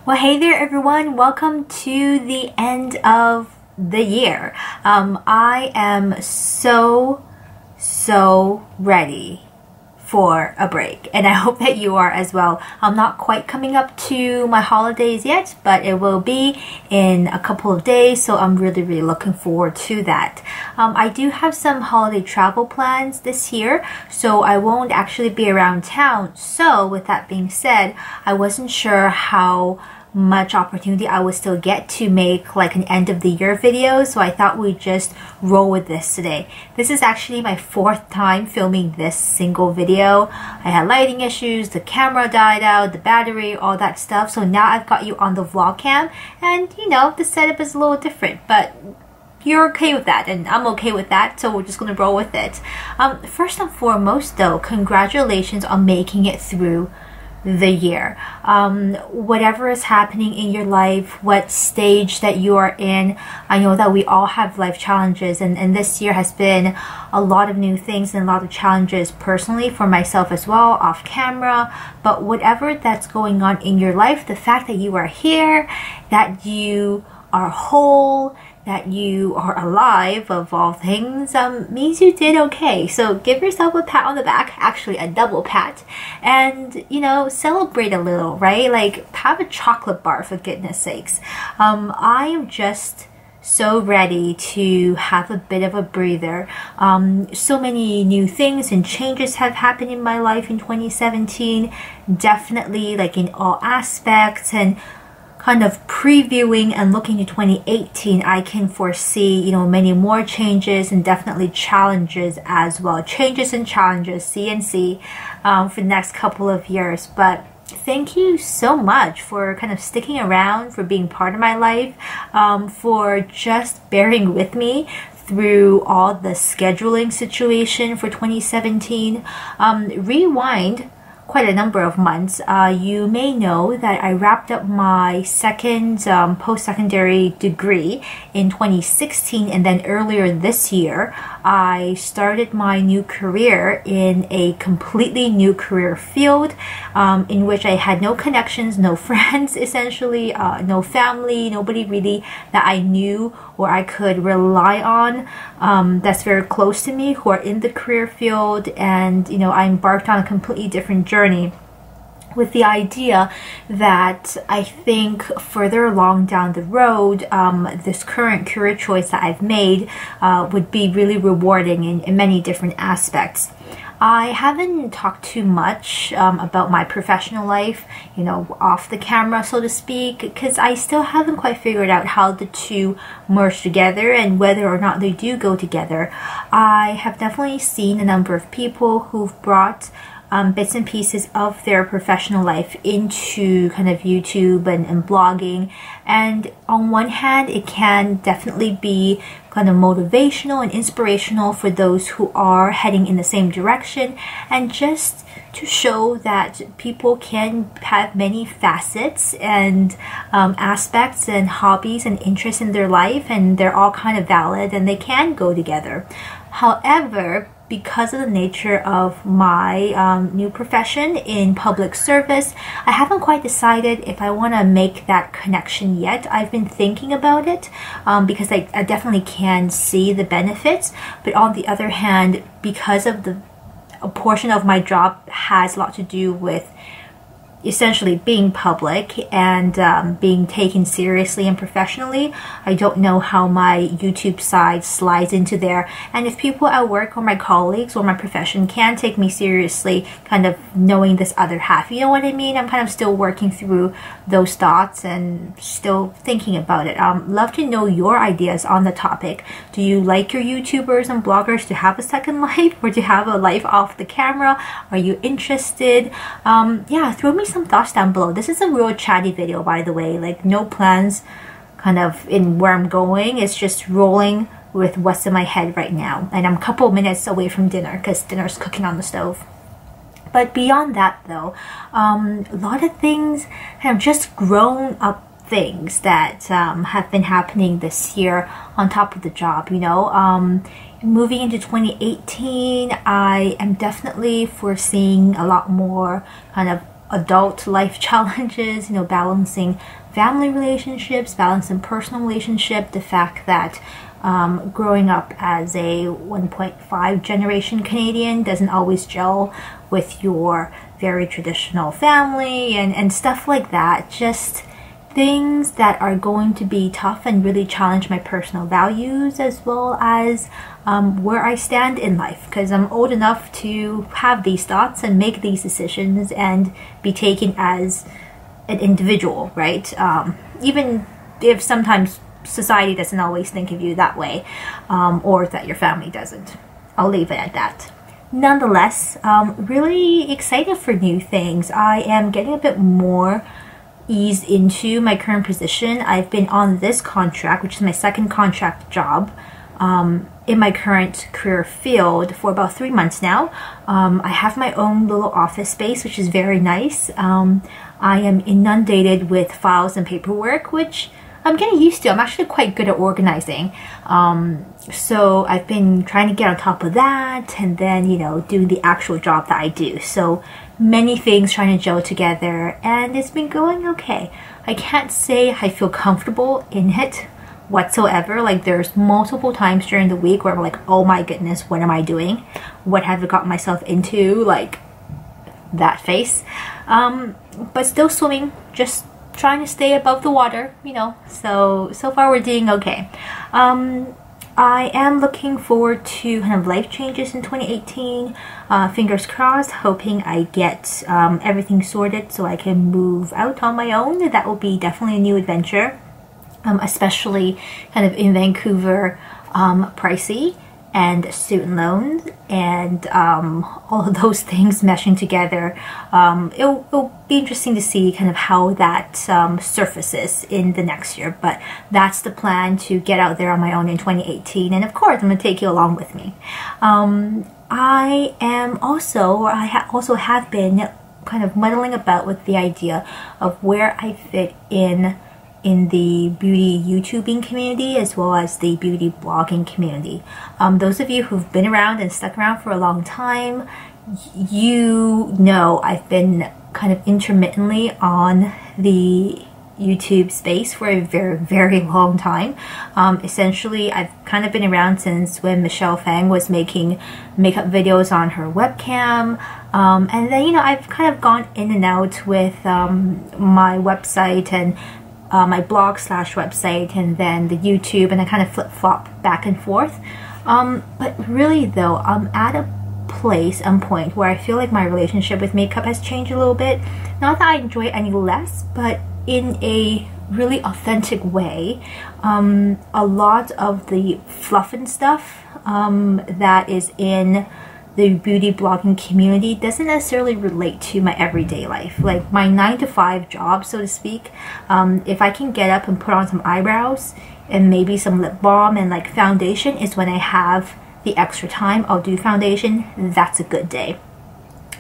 Well, hey there everyone, welcome to the end of the year. I am so ready for a break, and I hope that you are as well. I'm not quite coming up to my holidays yet, but it will be in a couple of days, so I'm really looking forward to that. I do have some holiday travel plans this year, so I won't actually be around town. So with that being said, I wasn't sure how much opportunity I would still get to make like an end of the year video, so I thought we'd just roll with this today. This is actually my fourth time filming this single video. I had lighting issues, the camera died out, the battery, all that stuff, so now I've got you on the vlog cam, and you know, the setup is a little different, but you're okay with that and I'm okay with that, so we're just gonna roll with it. First and foremost though, congratulations on making it through the year. Whatever is happening in your life, what stage that you are in, I know that we all have life challenges, and this year has been a lot of new things and a lot of challenges personally for myself as well, off camera. But whatever that's going on in your life, the fact that you are here, that you are whole, that you are alive of all things, means you did okay. So give yourself a pat on the back, actually a double pat, and you know, celebrate a little, right? Like have a chocolate bar for goodness sakes. I am just so ready to have a bit of a breather. So many new things and changes have happened in my life in 2017, definitely like in all aspects, and kind of previewing and looking to 2018, I can foresee, you know, many more changes and definitely challenges as well. Changes and challenges, CNC, for the next couple of years. But thank you so much for kind of sticking around, for being part of my life, for just bearing with me through all the scheduling situation for 2017. Rewind quite a number of months, you may know that I wrapped up my second post-secondary degree in 2016, and then earlier this year I started my new career in a completely new career field, in which I had no connections, no friends essentially, no family, nobody really that I knew or I could rely on that's very close to me who are in the career field. And you know, I embarked on a completely different journey with the idea that I think further along down the road, this current career choice that I've made would be really rewarding in many different aspects. I haven't talked too much about my professional life, you know, off the camera, so to speak, because I still haven't quite figured out how the two merge together and whether or not they do go together. I have definitely seen a number of people who've brought bits and pieces of their professional life into kind of YouTube and blogging, and on one hand it can definitely be kind of motivational and inspirational for those who are heading in the same direction, and just to show that people can have many facets and aspects and hobbies and interests in their life, and they're all kind of valid and they can go together. However, because of the nature of my new profession in public service, I haven't quite decided if I want to make that connection yet. I've been thinking about it because I definitely can see the benefits, but on the other hand, because of a portion of my job has a lot to do with essentially being public and being taken seriously and professionally, I don't know how my YouTube side slides into there. And if people at work or my colleagues or my profession can take me seriously, kind of knowing this other half, you know what I mean? I'm kind of still working through those thoughts and still thinking about it. Love to know your ideas on the topic. Do you like your YouTubers and bloggers to have a second life or to have a life off the camera? Are you interested? Yeah, throw me some thoughts down below. This is a real chatty video, by the way, like no plans kind of in where I'm going. It's just rolling with what's in my head right now, and I'm a couple minutes away from dinner because dinner's cooking on the stove. But beyond that though, a lot of things have just grown up, things that have been happening this year on top of the job, you know. Moving into 2018, I am definitely foreseeing a lot more kind of adult life challenges, you know, balancing family relationships, balancing personal relationship, the fact that growing up as a 1.5 generation Canadian doesn't always gel with your very traditional family and stuff like that. Just things that are going to be tough and really challenge my personal values, as well as where I stand in life, because I'm old enough to have these thoughts and make these decisions and be taken as an individual, right? Even if sometimes society doesn't always think of you that way, or that your family doesn't. I'll leave it at that. Nonetheless, really excited for new things. I am getting a bit more eased into my current position. I've been on this contract, which is my second contract job, in my current career field for about 3 months now. I have my own little office space, which is very nice. I am inundated with files and paperwork, which I'm getting used to. I'm actually quite good at organizing. So I've been trying to get on top of that, and then, you know, doing the actual job that I do. So many things trying to gel together, and it's been going okay. I can't say I feel comfortable in it whatsoever. Like, there's multiple times during the week where I'm like, oh my goodness, what am I doing? What have I got myself into? Like, that face. But still swimming, just trying to stay above the water, you know. So far we're doing okay. I am looking forward to kind of life changes in 2018. Fingers crossed, hoping I get everything sorted so I can move out on my own. That will be definitely a new adventure, especially kind of in Vancouver, pricey, and student loans, and all of those things meshing together. It'll be interesting to see kind of how that surfaces in the next year, but that's the plan, to get out there on my own in 2018, and of course I'm going to take you along with me. I am also, or I also have been kind of muddling about with the idea of where I fit in the beauty YouTubing community, as well as the beauty blogging community. Those of you who've been around and stuck around for a long time, you know I've been kind of intermittently on the YouTube space for a very, very long time. Essentially, I've kind of been around since when Michelle Fang was making makeup videos on her webcam. And then, you know, I've kind of gone in and out with my website and my blog / website, and then the YouTube, and I kind of flip-flop back and forth. But really though, I'm at a point where I feel like my relationship with makeup has changed a little bit. Not that I enjoy it any less, but in a really authentic way. A lot of the fluff and stuff that is in the beauty blogging community doesn't necessarily relate to my everyday life. Like my 9-to-5 job, so to speak. If I can get up and put on some eyebrows and maybe some lip balm and like foundation, is when I have the extra time, I'll do foundation. That's a good day,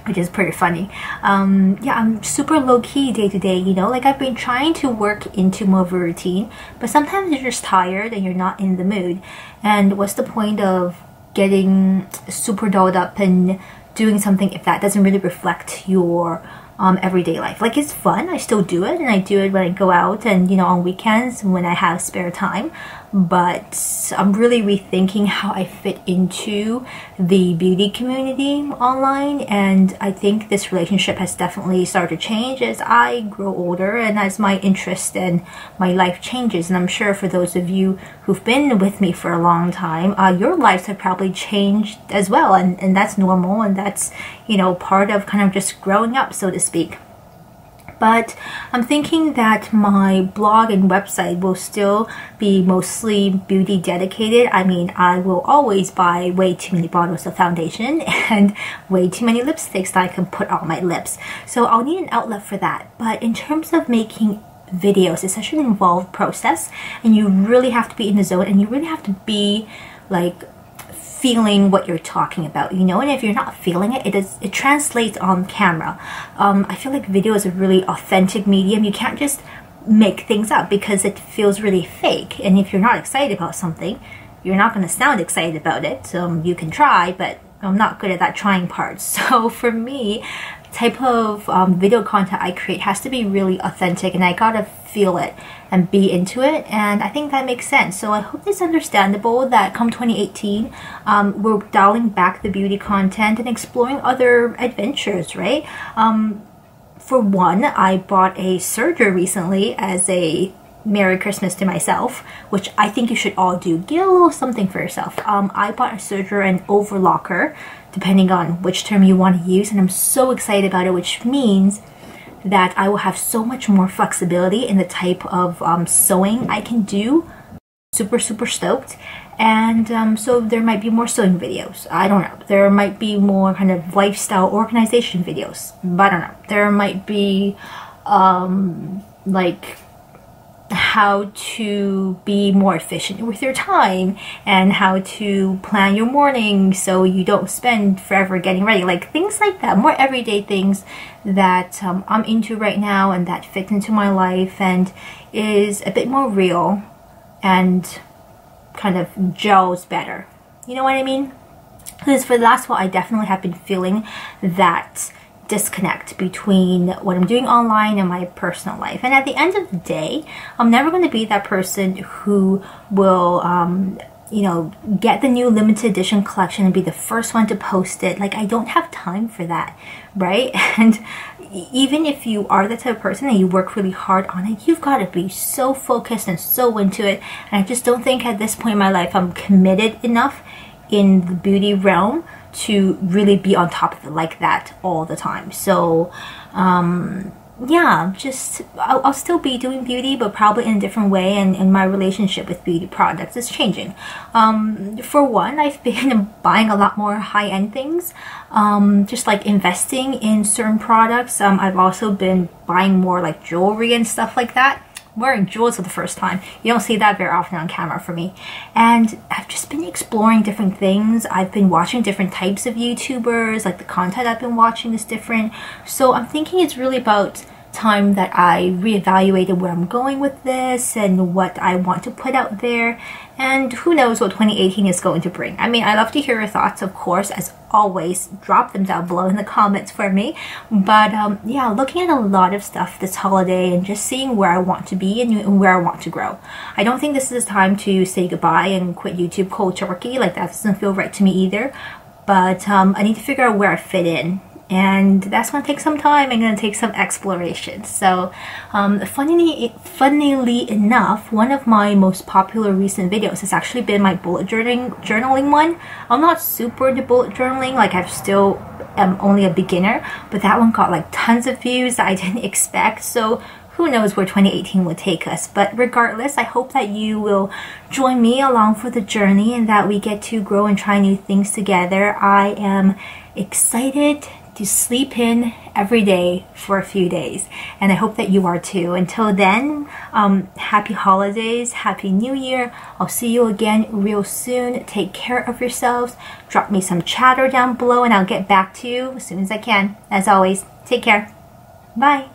which is pretty funny. Yeah, I'm super low-key day to day, you know, like I've been trying to work into more of a routine, but sometimes you're just tired and you're not in the mood. And what's the point of getting super dolled up and doing something if that doesn't really reflect your everyday life? Like, it's fun, I still do it, and I do it when I go out and, you know, on weekends when I have spare time. But I'm really rethinking how I fit into the beauty community online, and I think this relationship has definitely started to change as I grow older and as my interest and my life changes. And I'm sure for those of you who've been with me for a long time, your lives have probably changed as well, and that's normal, and that's, you know, part of kind of just growing up, so to speak. But I'm thinking that my blog and website will still be mostly beauty dedicated. I mean, I will always buy way too many bottles of foundation and way too many lipsticks that I can put on my lips. So I'll need an outlet for that. But in terms of making videos, it's such an involved process, and you really have to be in the zone, and you really have to be like feeling what you're talking about, you know. And if you're not feeling it, it translates on camera. I feel like video is a really authentic medium. You can't just make things up because it feels really fake. And if you're not excited about something, you're not going to sound excited about it. You can try, but I'm not good at that trying part. So for me, type of video content I create has to be really authentic, and I gotta feel it and be into it, and I think that makes sense. So I hope it's understandable that come 2018, we're dialing back the beauty content and exploring other adventures, right? For one, I bought a serger recently as a Merry Christmas to myself, which I think you should all do. Get a little something for yourself. I bought a serger and overlocker, depending on which term you want to use, and I'm so excited about it, which means that I will have so much more flexibility in the type of sewing I can do. Super stoked. And so there might be more sewing videos. I don't know. There might be more kind of lifestyle organization videos. But I don't know. There might be like how to be more efficient with your time and how to plan your morning so you don't spend forever getting ready, like things like that, more everyday things that I'm into right now and that fit into my life and is a bit more real and kind of gels better. You know what I mean? Because for the last while I definitely have been feeling that disconnect between what I'm doing online and my personal life. And at the end of the day, I'm never going to be that person who will you know, get the new limited edition collection and be the first one to post it. Like, I don't have time for that, right? And even if you are the type of person and you work really hard on it, you've got to be so focused and so into it. And I just don't think at this point in my life I'm committed enough in the beauty realm to really be on top of it like that all the time. So yeah, just I'll still be doing beauty, but probably in a different way, and my relationship with beauty products is changing. For one, I've been buying a lot more high-end things, just like investing in certain products. I've also been buying more like jewelry and stuff like that. Wearing jewels for the first time. You don't see that very often on camera for me. And I've just been exploring different things. I've been watching different types of YouTubers, like the content I've been watching is different. So I'm thinking it's really about time that I reevaluated where I'm going with this and what I want to put out there. And who knows what 2018 is going to bring. I mean, I love to hear your thoughts, of course. As always, drop them down below in the comments for me. But yeah, looking at a lot of stuff this holiday and just seeing where I want to be and where I want to grow. I don't think this is the time to say goodbye and quit YouTube cold turkey. Like, that doesn't feel right to me either. But I need to figure out where I fit in. And that's going to take some time and going to take some exploration. So funnily enough, one of my most popular recent videos has actually been my bullet journaling one. I'm not super into bullet journaling, like I still am only a beginner, but that one got like tons of views that I didn't expect. So who knows where 2018 will take us. But regardless, I hope that you will join me along for the journey and that we get to grow and try new things together. I am excited to sleep in every day for a few days, and I hope that you are too. Until then, happy holidays, happy new year. I'll see you again real soon. Take care of yourselves. Drop me some chatter down below and I'll get back to you as soon as I can. As always, take care. Bye.